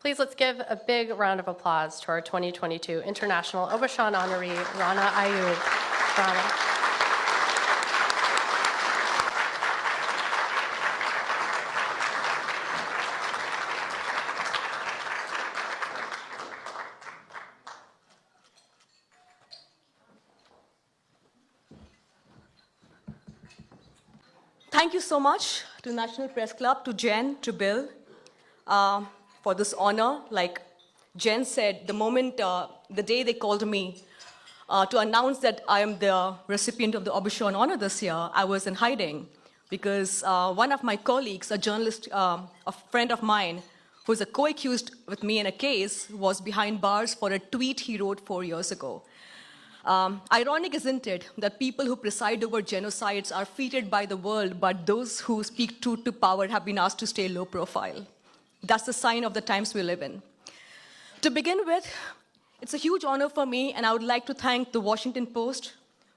Please let's give a big round of applause to our 2022 International Aubuchon honoree, Rana Ayyub. Rana. Thank you so much to National Press Club, to Jen, to Bill, for this honor. Like Jen said, the day they called me to announce that I am the recipient of the Aubuchon honor this year, I was in hiding because one of my colleagues, a journalist, a friend of mine, who's a co-accused with me in a case, was behind bars for a tweet he wrote 4 years ago. Ironic, isn't it, that people who preside over genocides are feted by the world, but those who speak truth to power have been asked to stay low profile. That's the sign of the times we live in. To begin with, it's a huge honor for me, and I would like to thank the Washington Post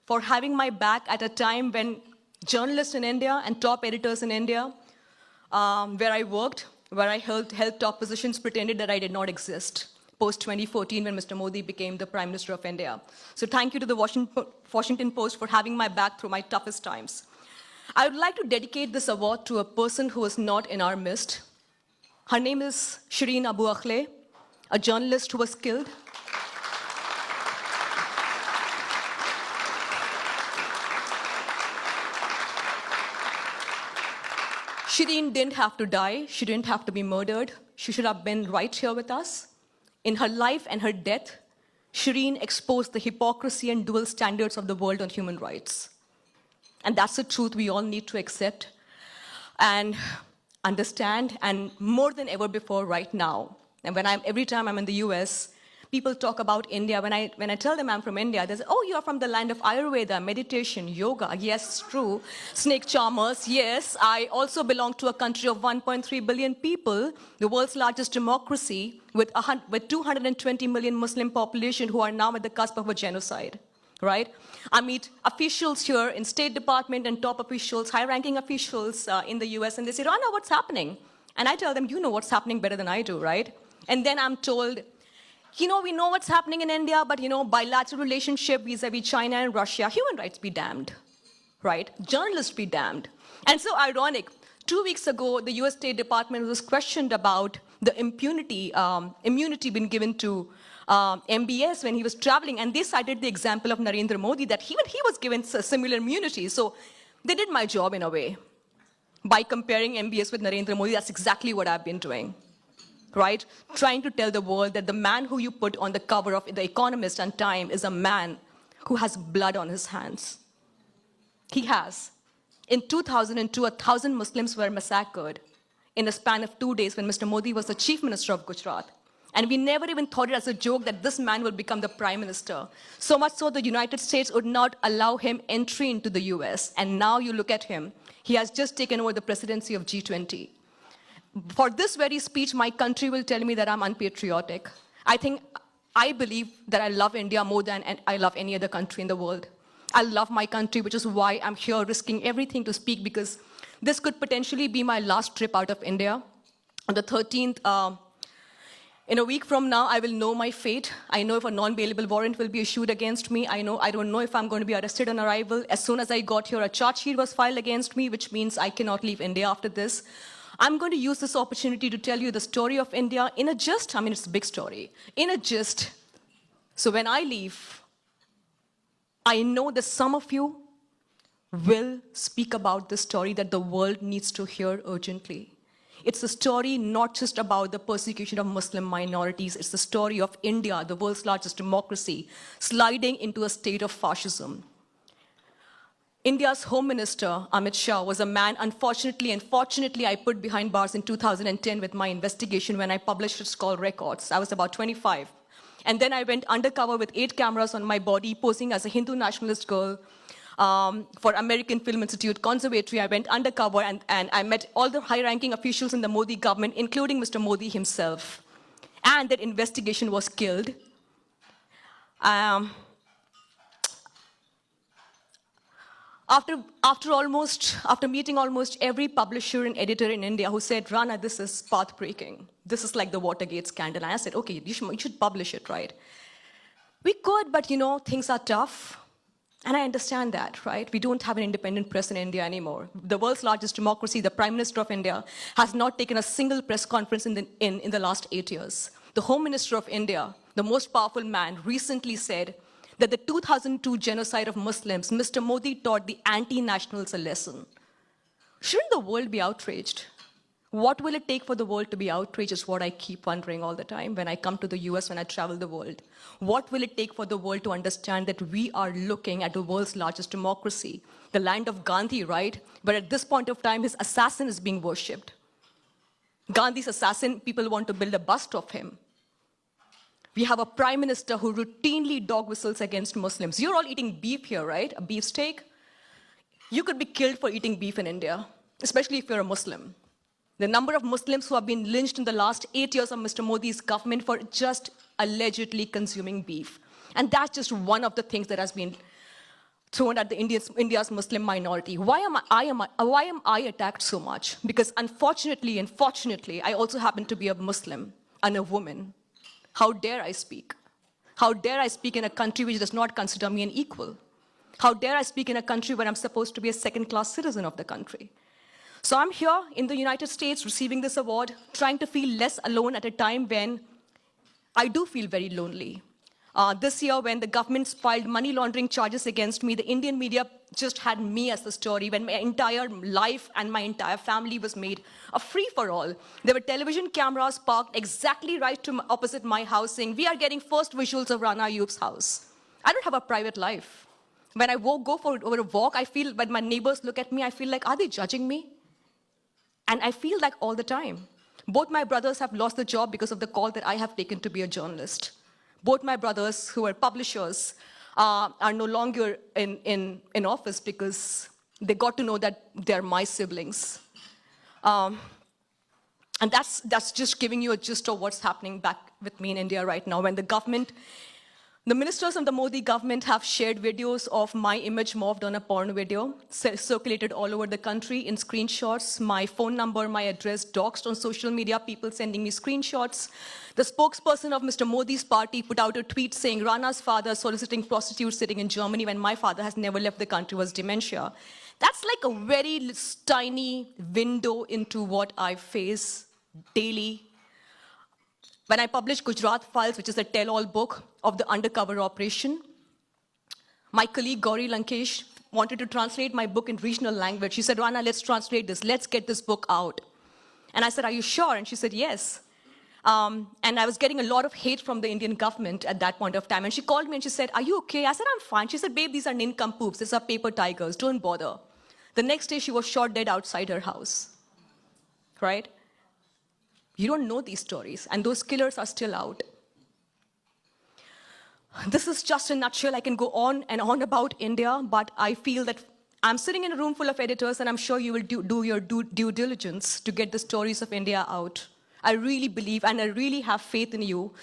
for having my back at a time when journalists in India and top editors in India, where I worked, where I held top positions, pretended that I did not exist. Post-2014, when Mr. Modi became the Prime Minister of India. So thank you to the Washington Post for having my back through my toughest times. I would like to dedicate this award to a person who is not in our midst. Her name is Shireen Abu Akleh, a journalist who was killed. Shireen didn't have to die. She didn't have to be murdered. She should have been right here with us. In her life and her death, Shireen exposed the hypocrisy and dual standards of the world on human rights. And that's the truth we all need to accept and understand, and more than ever before right now. And every time I'm in the US, people talk about India. When I tell them I'm from India, they say, oh, you're from the land of Ayurveda, meditation, yoga. Yes, it's true. Snake charmers, yes. I also belong to a country of 1.3 billion people, the world's largest democracy, with 220 million Muslim population who are now at the cusp of a genocide, right? I meet officials here in State Department and top officials, high-ranking officials in the US, and they say, Rana, what's happening? And I tell them, you know what's happening better than I do, right? And then I'm told, we know what's happening in India, but bilateral relationship vis-a-vis China and Russia, human rights be damned, right? Journalists be damned. And so ironic, 2 weeks ago, the US State Department was questioned about the immunity being given to MBS when he was traveling, and they cited the example of Narendra Modi, that even he was given similar immunity. So they did my job in a way. By comparing MBS with Narendra Modi, that's exactly what I've been doing. Right? Trying to tell the world that the man who you put on the cover of The Economist and Time is a man who has blood on his hands. He has. In 2002, 1,000 Muslims were massacred in a span of 2 days when Mr. Modi was the Chief Minister of Gujarat. And we never even thought it as a joke that this man will become the Prime Minister. So much so the United States would not allow him entry into the US. And now you look at him. He has just taken over the presidency of G20. For this very speech, my country will tell me that I'm unpatriotic. I believe that I love India more than I love any other country in the world. I love my country, which is why I'm here risking everything to speak, because this could potentially be my last trip out of India. On the 13th, in a week from now, I will know my fate. I know if a non-bailable warrant will be issued against me. I don't know if I'm going to be arrested on arrival. As soon as I got here, a charge sheet was filed against me, which means I cannot leave India after this. I'm going to use this opportunity to tell you the story of India in a gist. It's a big story. In a gist. So when I leave, I know that some of you will speak about this story that the world needs to hear urgently. It's a story not just about the persecution of Muslim minorities. It's the story of India, the world's largest democracy, sliding into a state of fascism. India's Home Minister, Amit Shah, was a man, unfortunately and fortunately, I put behind bars in 2010 with my investigation when I published It's Called Records. I was about 25. And then I went undercover with 8 cameras on my body, posing as a Hindu nationalist girl for American Film Institute Conservatory. I went undercover and I met all the high-ranking officials in the Modi government, including Mr. Modi himself. And that investigation was killed. After meeting almost every publisher and editor in India who said, Rana, this is path-breaking. This is like the Watergate scandal. And I said, okay, you should publish it, right? We could, but things are tough. And I understand that, right? We don't have an independent press in India anymore. The world's largest democracy, the Prime Minister of India, has not taken a single press conference in the last 8 years. The Home Minister of India, the most powerful man, recently said that the 2002 genocide of Muslims, Mr. Modi taught the anti-nationals a lesson. Shouldn't the world be outraged? What will it take for the world to be outraged is what I keep wondering all the time when I come to the US, when I travel the world. What will it take for the world to understand that we are looking at the world's largest democracy, the land of Gandhi, right? But at this point of time, his assassin is being worshipped. Gandhi's assassin, people want to build a bust of him. We have a prime minister who routinely dog whistles against Muslims. You're all eating beef here, right? A beef steak? You could be killed for eating beef in India, especially if you're a Muslim. The number of Muslims who have been lynched in the last 8 years of Mr. Modi's government for just allegedly consuming beef. And that's just one of the things that has been thrown at India's Muslim minority. Why am I attacked so much? Because unfortunately and fortunately, I also happen to be a Muslim and a woman. How dare I speak? How dare I speak in a country which does not consider me an equal? How dare I speak in a country where I'm supposed to be a second-class citizen of the country? So I'm here in the United States receiving this award, trying to feel less alone at a time when I do feel very lonely. This year, when the government filed money laundering charges against me, the Indian media just had me as the story, when my entire life and my entire family was made a free-for-all. There were television cameras parked exactly right opposite my house saying, we are getting first visuals of Rana Ayyub's house. I don't have a private life. When I go for a walk, I feel, when my neighbors look at me, I feel like, are they judging me? And I feel like all the time. Both my brothers have lost the job because of the call that I have taken to be a journalist. Both my brothers, who are publishers, are no longer in office because they got to know that they're my siblings. And that's just giving you a gist of what's happening back with me in India right now, when the ministers of the Modi government have shared videos of my image morphed on a porn video, circulated all over the country in screenshots, my phone number, my address, doxed on social media, people sending me screenshots. The spokesperson of Mr. Modi's party put out a tweet saying Rana's father soliciting prostitutes sitting in Germany when my father has never left the country was dementia. That's like a very tiny window into what I face daily. When I published Gujarat Files, which is a tell-all book of the undercover operation, my colleague Gauri Lankesh wanted to translate my book in regional language. She said, Rana, let's translate this. Let's get this book out. And I said, are you sure? And she said, yes. And I was getting a lot of hate from the Indian government at that point of time. And she called me and she said, are you okay? I said, I'm fine. She said, babe, these are nincompoops. These are paper tigers. Don't bother. The next day, she was shot dead outside her house. Right? You don't know these stories, and those killers are still out. This is just a nutshell. I can go on and on about India, but I feel that I'm sitting in a room full of editors, and I'm sure you will do your due diligence to get the stories of India out. I really believe, and I really have faith in you.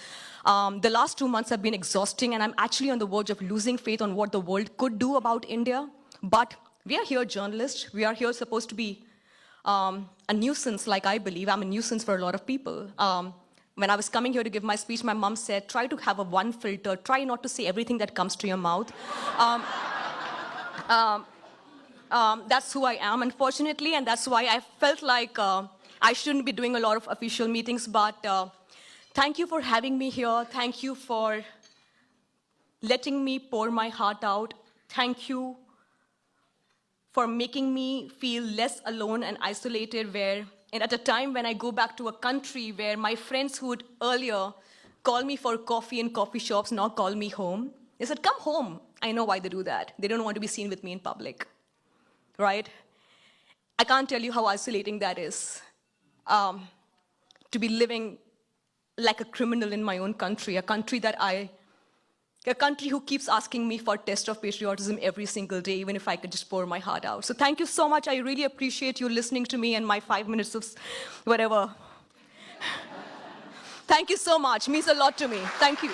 The last 2 months have been exhausting, and I'm actually on the verge of losing faith on what the world could do about India. But we are here journalists. We are here supposed to be a nuisance, like I believe. I'm a nuisance for a lot of people. When I was coming here to give my speech, my mom said, try to have one filter. Try not to say everything that comes to your mouth. That's who I am, unfortunately, and that's why I felt like I shouldn't be doing a lot of official meetings. But thank you for having me here. Thank you for letting me pour my heart out. Thank you for making me feel less alone and isolated, and at a time when I go back to a country where my friends who would earlier call me for coffee in coffee shops now call me home. They said, come home. I know why they do that. They don't want to be seen with me in public, right? I can't tell you how isolating that is, to be living like a criminal in my own country, a country who keeps asking me for a test of patriotism every single day, even if I could just pour my heart out. So thank you so much. I really appreciate you listening to me and my 5 minutes of whatever. Thank you so much. It means a lot to me. Thank you.